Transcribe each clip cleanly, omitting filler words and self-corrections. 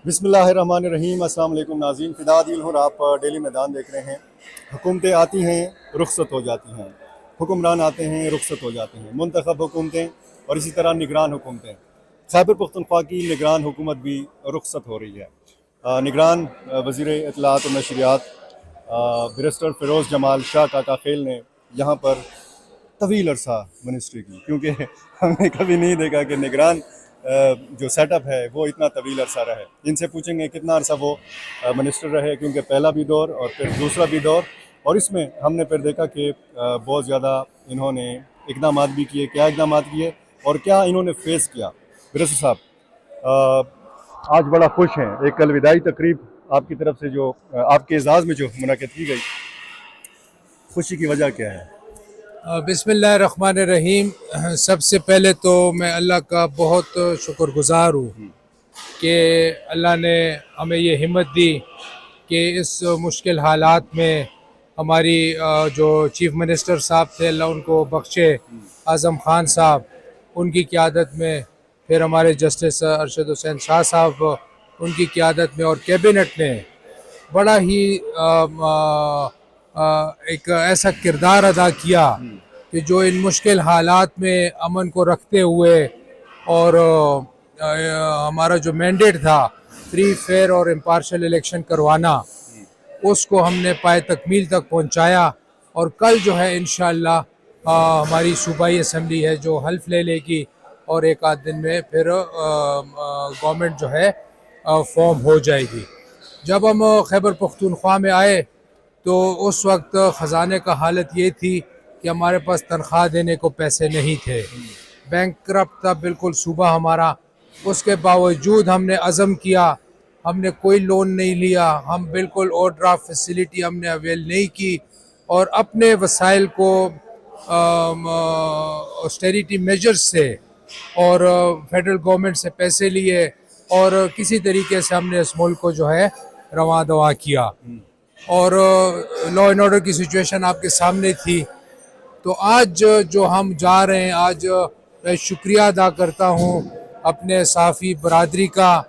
بسم اللہ الرحمن الرحیم۔ السلام علیکم ناظرین، فدا عادل ہوں اور آپ ڈیلی میدان دیکھ رہے ہیں۔ حکومتیں آتی ہیں، رخصت ہو جاتی ہیں، حکمران آتے ہیں، رخصت ہو جاتے ہیں، منتخب حکومتیں اور اسی طرح نگران حکومتیں۔ خیبر پختونخوا کی نگران حکومت بھی رخصت ہو رہی ہے۔ نگران وزیر اطلاعات و نشریات بیرسٹر فیروز جمال شاہ کاکا خیل نے یہاں پر طویل عرصہ منسٹری کی، کیونکہ ہم نے کبھی نہیں دیکھا کہ نگران جو سیٹ اپ ہے وہ اتنا طویل عرصہ رہے۔ ان سے پوچھیں گے کتنا عرصہ وہ منسٹر رہے، کیونکہ پہلا بھی دور اور پھر دوسرا بھی دور، اور اس میں ہم نے پھر دیکھا کہ بہت زیادہ انہوں نے اقدامات بھی کیے۔ کیا اقدامات کیے اور کیا انہوں نے فیس کیا؟ بیرسٹر صاحب آج بڑا خوش ہیں، ایک الوداعی تقریب آپ کی طرف سے جو آپ کے اعزاز میں جو منعقد کی گئی، خوشی کی وجہ کیا ہے؟ بسم اللہ الرحمن الرحیم۔ سب سے پہلے تو میں اللہ کا بہت شکر گزار ہوں کہ اللہ نے ہمیں یہ ہمت دی کہ اس مشکل حالات میں ہماری جو چیف منسٹر صاحب تھے، اللہ ان کو بخشے، اعظم خان صاحب، ان کی قیادت میں، پھر ہمارے جسٹس ارشد حسین شاہ صاحب ان کی قیادت میں، اور کیبنٹ نے بڑا ہی ایک ایسا کردار ادا کیا کہ جو ان مشکل حالات میں امن کو رکھتے ہوئے اور ہمارا جو مینڈیٹ تھا فری فیئر اور امپارشل الیکشن کروانا، اس کو ہم نے پائے تکمیل تک پہنچایا۔ اور کل جو ہے انشاءاللہ ہماری صوبائی اسمبلی ہے جو حلف لے لے گی، اور ایک آدھ دن میں پھر گورنمنٹ جو ہے فارم ہو جائے گی۔ جب ہم خیبر پختونخوا میں آئے تو اس وقت خزانے کا حالت یہ تھی کہ ہمارے پاس تنخواہ دینے کو پیسے نہیں تھے، بینک کرپٹ تھا بالکل صوبہ ہمارا۔ اس کے باوجود ہم نے عزم کیا، ہم نے کوئی لون نہیں لیا، ہم بالکل اوور ڈرافٹ فیسیلیٹی ہم نے اویل نہیں کی، اور اپنے وسائل کو آسٹیریٹی میجرز سے اور فیڈرل گورنمنٹ سے پیسے لیے، اور کسی طریقے سے ہم نے اس ملک کو جو ہے رواں دواں کیا۔ اور لا اینڈ آرڈر کی سچویشن آپ کے سامنے تھی۔ تو آج جو ہم جا رہے ہیں، آج میں شکریہ ادا کرتا ہوں اپنے صحافی برادری کا،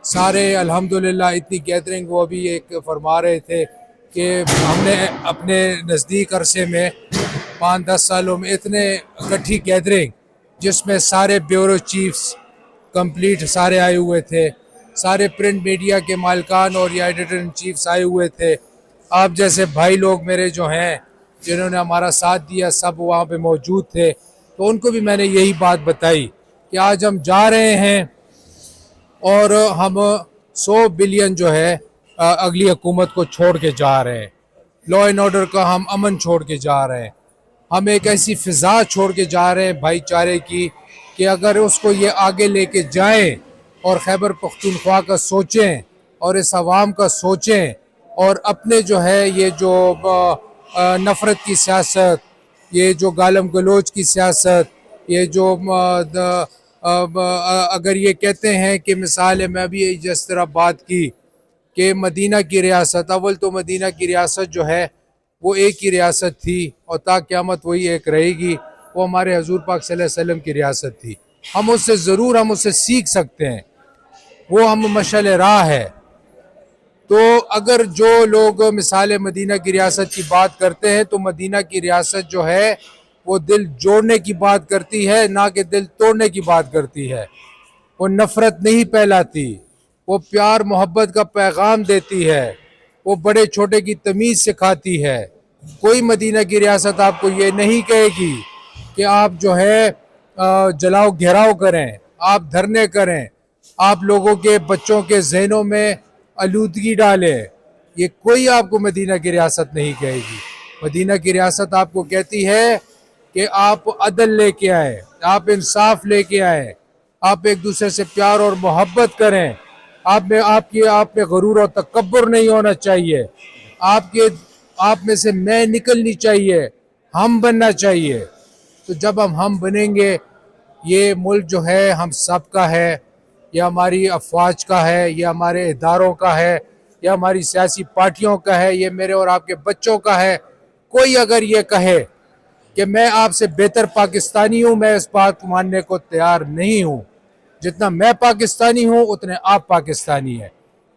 سارے الحمدللہ اتنی گیدرنگ، وہ بھی ایک فرما رہے تھے کہ ہم نے اپنے نزدیک عرصے میں 5-10 سالوں میں اتنے اکٹھی گیدرنگ، جس میں سارے بیورو چیفز کمپلیٹ سارے آئے ہوئے تھے، سارے پرنٹ میڈیا کے مالکان اور یا ایڈیٹر ان چیفز آئے ہوئے تھے، آپ جیسے بھائی لوگ میرے جو ہیں جنہوں نے ہمارا ساتھ دیا، سب وہاں پہ موجود تھے۔ تو ان کو بھی میں نے یہی بات بتائی کہ آج ہم جا رہے ہیں اور ہم 100 بلین جو ہے اگلی حکومت کو چھوڑ کے جا رہے ہیں، لا اینڈ آرڈر کا ہم امن چھوڑ کے جا رہے ہیں، ہم ایک ایسی فضا چھوڑ کے جا رہے ہیں بھائی چارے کی کہ اگر اس کو یہ آگے لے کے جائیں اور خیبر پختونخوا کا سوچیں اور اس عوام کا سوچیں، اور اپنے جو ہے یہ جو نفرت کی سیاست، یہ جو گالم گلوچ کی سیاست، یہ جو اگر یہ کہتے ہیں کہ مثال ہے، میں بھی جس طرح بات کی کہ مدینہ کی ریاست، اول تو مدینہ کی ریاست جو ہے وہ ایک ہی ریاست تھی اور تا قیامت وہی ایک رہے گی، وہ ہمارے حضور پاک صلی اللہ علیہ وسلم کی ریاست تھی۔ ہم اس سے ضرور ہم اس سے سیکھ سکتے ہیں، وہ ہم مشعل راہ ہے۔ تو اگر جو لوگ مثال مدینہ کی ریاست کی بات کرتے ہیں تو مدینہ کی ریاست جو ہے وہ دل جوڑنے کی بات کرتی ہے، نہ کہ دل توڑنے کی بات کرتی ہے۔ وہ نفرت نہیں پھیلاتی، وہ پیار محبت کا پیغام دیتی ہے، وہ بڑے چھوٹے کی تمیز سکھاتی ہے۔ کوئی مدینہ کی ریاست آپ کو یہ نہیں کہے گی کہ آپ جو ہے جلاؤ گھیراؤ کریں، آپ دھرنے کریں، آپ لوگوں کے بچوں کے ذہنوں میں آلودگی ڈالیں، یہ کوئی آپ کو مدینہ کی ریاست نہیں کہے گی۔ مدینہ کی ریاست آپ کو کہتی ہے کہ آپ عدل لے کے آئیں، آپ انصاف لے کے آئیں، آپ ایک دوسرے سے پیار اور محبت کریں، آپ میں غرور اور تکبر نہیں ہونا چاہیے، آپ میں سے میں نکلنی چاہیے، ہم بننا چاہیے۔ تو جب ہم بنیں گے، یہ ملک جو ہے ہم سب کا ہے، یہ ہماری افواج کا ہے، یہ ہمارے اداروں کا ہے، یہ ہماری سیاسی پارٹیوں کا ہے، یہ میرے اور آپ کے بچوں کا ہے۔ کوئی اگر یہ کہے کہ میں آپ سے بہتر پاکستانی ہوں، میں اس بات کو ماننے کو تیار نہیں ہوں۔ جتنا میں پاکستانی ہوں اتنے آپ پاکستانی ہیں،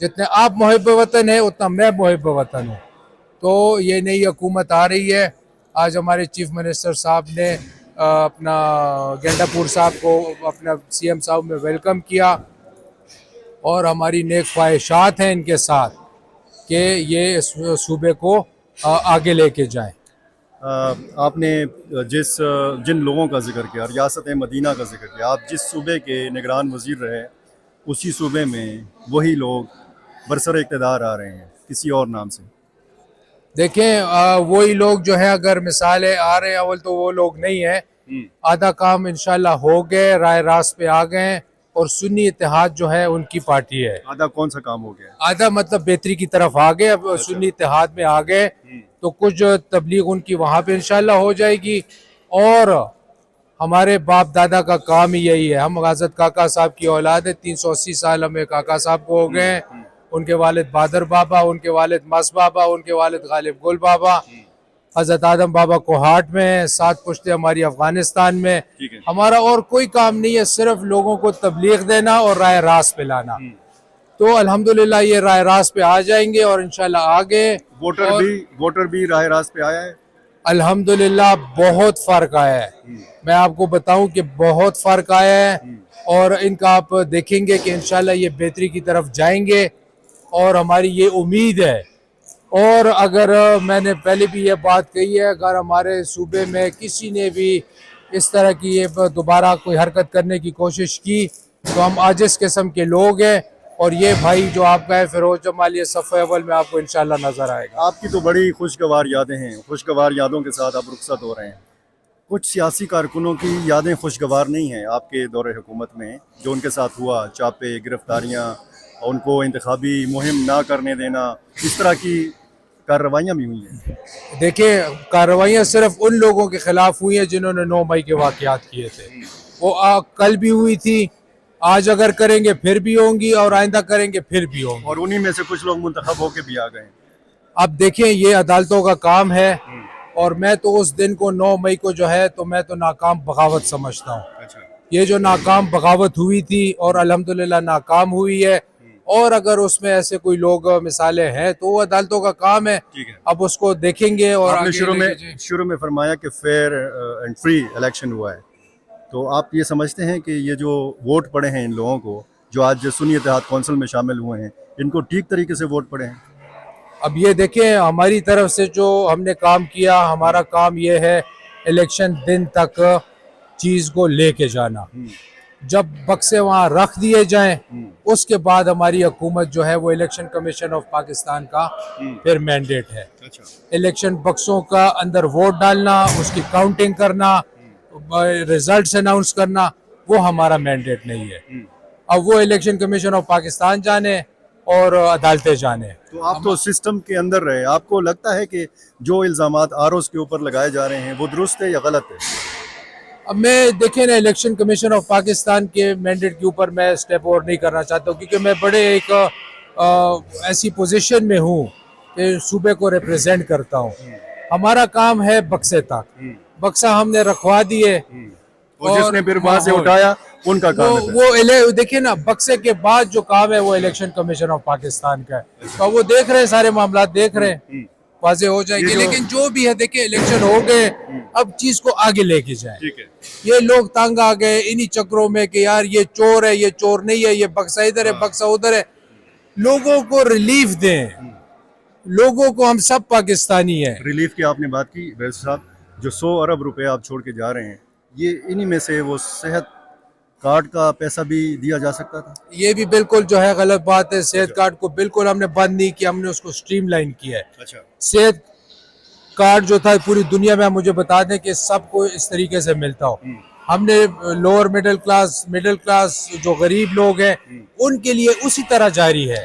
جتنے آپ محب وطن ہیں اتنا میں محب وطن ہوں. تو یہ نئی حکومت آ رہی ہے. آج ہمارے چیف منسٹر صاحب نے اپنا گینڈا پور صاحب کو اپنا سی ایم صاحب میں ویلکم کیا، اور ہماری نیک خواہشات ہیں ان کے ساتھ کہ یہ اس صوبے کو آگے لے کے جائیں. آپ نے جن لوگوں کا ذکر کیا، ریاست مدینہ کا ذکر کیا، آپ جس صوبے کے نگران وزیر رہے اسی صوبے میں وہی لوگ برسر اقتدار آ رہے ہیں کسی اور نام سے. دیکھیں وہی لوگ جو ہے اگر مثالیں آ رہے ہیں، اول تو وہ لوگ نہیں ہیں. آدھا کام انشاءاللہ ہو گئے، رائے راست پہ آ گئے، اور سنی اتحاد جو ہے ان کی پارٹی ہے. آدھا کون سا کام ہو گیا؟ آدھا مطلب بہتری کی طرف آ گئے، اب سنی اتحاد میں آ گئے تو کچھ تبلیغ ان کی وہاں پہ انشاءاللہ ہو جائے گی. اور ہمارے باپ دادا کا کام ہی یہی ہے. ہم حضرت کاکا صاحب کی اولاد ہے، 380 سال ہمیں کاکا صاحب کو ہو گئے ہیں. ان کے والد بہادر بابا، ان کے والد مس بابا، ان کے والد غالب گل بابا، حضرت آدم بابا کوہاٹ میں، 7 پشتے ہماری افغانستان میں. ہمارا اور کوئی کام نہیں ہے، صرف لوگوں کو تبلیغ دینا اور رائے راست پہ لانا. تو الحمدللہ یہ رائے راست پہ آ جائیں گے اور انشاءاللہ آگے. ووٹر بھی راہ راست پہ آیا ہے. الحمدللہ بہت فرق آیا ہے. میں آپ کو بتاؤں کہ بہت فرق آیا ہے، اور ان کا آپ دیکھیں گے کہ انشاءاللہ یہ بہتری کی طرف جائیں گے، اور ہماری یہ امید ہے. اور اگر میں نے پہلے بھی یہ بات کہی ہے، اگر ہمارے صوبے میں کسی نے بھی اس طرح کی یہ دوبارہ کوئی حرکت کرنے کی کوشش کی تو ہم عاجز قسم کے لوگ ہیں. اور یہ بھائی جو آپ کا ہے فیروز جمال، یہ صف اول میں آپ کو انشاءاللہ نظر آئے گا. آپ کی تو بڑی خوشگوار یادیں ہیں، خوشگوار یادوں کے ساتھ آپ رخصت ہو رہے ہیں. کچھ سیاسی کارکنوں کی یادیں خوشگوار نہیں ہیں آپ کے دور حکومت میں، جو ان کے ساتھ ہوا، چاپے، گرفتاریاں، ان کو انتخابی مہم نہ کرنے دینا، اس طرح کی کارروائیاں بھی ہوئی ہیں. دیکھیں کارروائیاں صرف ان لوگوں کے خلاف ہوئی ہیں جنہوں نے 9 مئی کے واقعات کیے تھے. وہ کل بھی ہوئی تھی، آج اگر کریں گے پھر بھی ہوں گی، اور آئندہ کریں گے پھر بھی ہوں گی. اور انہی میں سے کچھ لوگ منتخب ہو کے بھی آ گئے. اب دیکھیں یہ عدالتوں کا کام ہے، اور میں تو اس دن کو 9 مئی کو جو ہے تو میں تو ناکام بغاوت سمجھتا ہوں. یہ جو ناکام بغاوت ہوئی تھی اور الحمدللہ ناکام ہوئی ہے، اور اگر اس میں ایسے کوئی لوگ مثالیں ہیں تو وہ عدالتوں کا کام ہے. اب اس کو دیکھیں گے. اور آپ نے شروع میں فرمایا کہ فیئر اینڈ فری الیکشن ہوا ہے، تو آپ یہ سمجھتے ہیں کہ یہ جو ووٹ پڑے ہیں ان لوگوں کو جو آج سنی اتحاد کونسل میں شامل ہوئے ہیں، ان کو ٹھیک طریقے سے ووٹ پڑے ہیں؟ اب یہ دیکھیں ہماری طرف سے جو ہم نے کام کیا، ہمارا کام یہ ہے الیکشن دن تک چیز کو لے کے جانا. جب بکسے وہاں رکھ دیے جائیں اس کے بعد ہماری حکومت جو ہے وہ الیکشن کمیشن آف پاکستان کا پھر مینڈیٹ ہے. الیکشن بکسوں کا اندر ووٹ ڈالنا، اس کی کاؤنٹنگ کرنا، ریزلٹس اناؤنس کرنا، وہ ہمارا مینڈیٹ نہیں ہے. اب وہ الیکشن کمیشن آف پاکستان جانے اور عدالتیں جانے. تو آپ تو سسٹم کے اندر رہے، آپ کو لگتا ہے کہ جو الزامات آروز کے اوپر لگائے جا رہے ہیں وہ درست ہے یا غلط ہے؟ اب میں دیکھیں نا الیکشن کمیشن آف پاکستان کے مینڈیٹ کے اوپر میں سٹیپ اور نہیں کرنا چاہتا ہوں، کیونکہ میں بڑے ایک ایسی پوزیشن میں ہوں کہ صوبے کو ریپریزنٹ کرتا ہوں. ہمارا کام ہے بکسے تک، بکسہ ہم نے رکھوا دیے، اور جس نے پھر وہاں سے اٹھایا ان کا کام ہے. وہ دیکھیں نا بکسے کے بعد جو کام ہے وہ الیکشن کمیشن آف پاکستان کا ہے. تو وہ دیکھ رہے ہیں، سارے معاملات دیکھ رہے ہیں، واضح ہو جائے گی. لیکن جو بھی ہے دیکھیں الیکشن ہو گئے، اب چیز کو آگے لے کے جائیں. یہ لوگ تنگ آ گئے انہی چکروں میں کہ یار یہ چور ہے، یہ چور نہیں ہے، یہ بکسہ ادھر ہے، بکسہ ادھر ہے. لوگوں کو ریلیف دیں، لوگوں کو ہم سب پاکستانی ہیں. ریلیف کی آپ نے بات کی ویس صاحب، جو 100 ارب روپے آپ چھوڑ کے جا رہے ہیں، یہ انہی میں سے وہ صحت کارڈ کا پیسہ بھی دیا جا سکتا تھا؟ یہ بھی بالکل جو ہے غلط بات ہے. صحت کارڈ کو بالکل ہم نے بند نہیں کیا، ہم نے اس کو سٹریم لائن کیا ہے. صحت کارڈ جو تھا پوری دنیا میں مجھے بتا دیں کہ سب کو اس طریقے سے ملتا ہو. ہم نے لوور مڈل کلاس جو غریب لوگ ہیں ان کے لیے اسی طرح جاری ہے.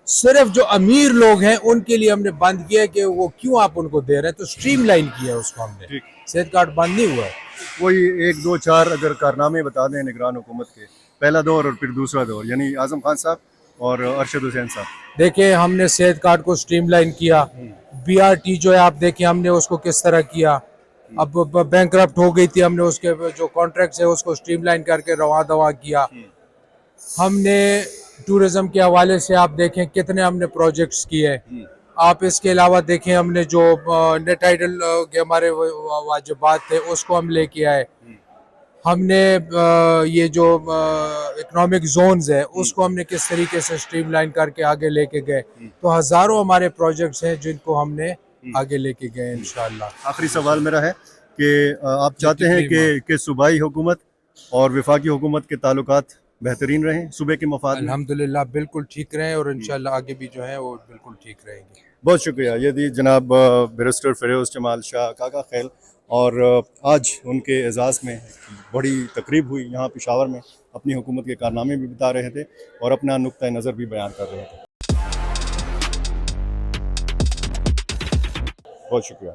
صرف جو امیر لوگ ہیں ان کے لیے ہم نے بند کیا کہ وہ کیوں آپ ان کو دے رہے ہیں، تو سٹریم لائن کیا ہے اس کو ہم نے. صحت کارڈ بند نہیں ہوا ہے. کوئی 1 2 4 اگر کارنامے بتا دیں نگران حکومت کے، پہلا دور اور پھر دوسرا دور، یعنی اعظم خان صاحب اور ارشد حسین صاحب. دیکھیں ہم نے صحت کارڈ کو سٹریم لائن کیا. BRT جو ہے آپ دیکھیں ہم نے اس کو کس طرح کیا. اب بینک کرپٹ ہو گئی تھی، ہم نے اس کے جو کانٹریکٹس ہے اس کو سٹریم لائن کر کے رواں دواں کیا. ہم نے ٹورزم کے حوالے سے آپ دیکھیں کتنے ہم نے پروجیکٹس کیے ہیں. آپ اس کے علاوہ دیکھیں ہم نے جو نیٹ ٹائٹل کے ہمارے واجبات تھے اس کو ہم لے کے آئے. ہم نے یہ جو اکنامک زونز ہے اس کو ہم نے کس طریقے سے اسٹریم لائن کر کے آگے لے کے گئے. تو ہزاروں ہمارے پروجیکٹس ہیں جن کو ہم نے آگے لے کے گئے انشاءاللہ. آخری سوال میرا ہے کہ آپ چاہتے ہیں کہ صوبائی حکومت اور وفاقی حکومت کے تعلقات بہترین رہیں صوبے کے مفاد میں؟ الحمدللہ بالکل ٹھیک رہیں اور انشاءاللہ آگے بھی جو ہے وہ بالکل ٹھیک رہیں گے. بہت شکریہ. یہ دی جناب بیرسٹر فیروز جمال شاہ کاکا خیل، اور آج ان کے اعزاز میں بڑی تقریب ہوئی یہاں پشاور میں. اپنی حکومت کے کارنامے بھی بتا رہے تھے اور اپنا نقطہ نظر بھی بیان کر رہے تھے. بہت شکریہ.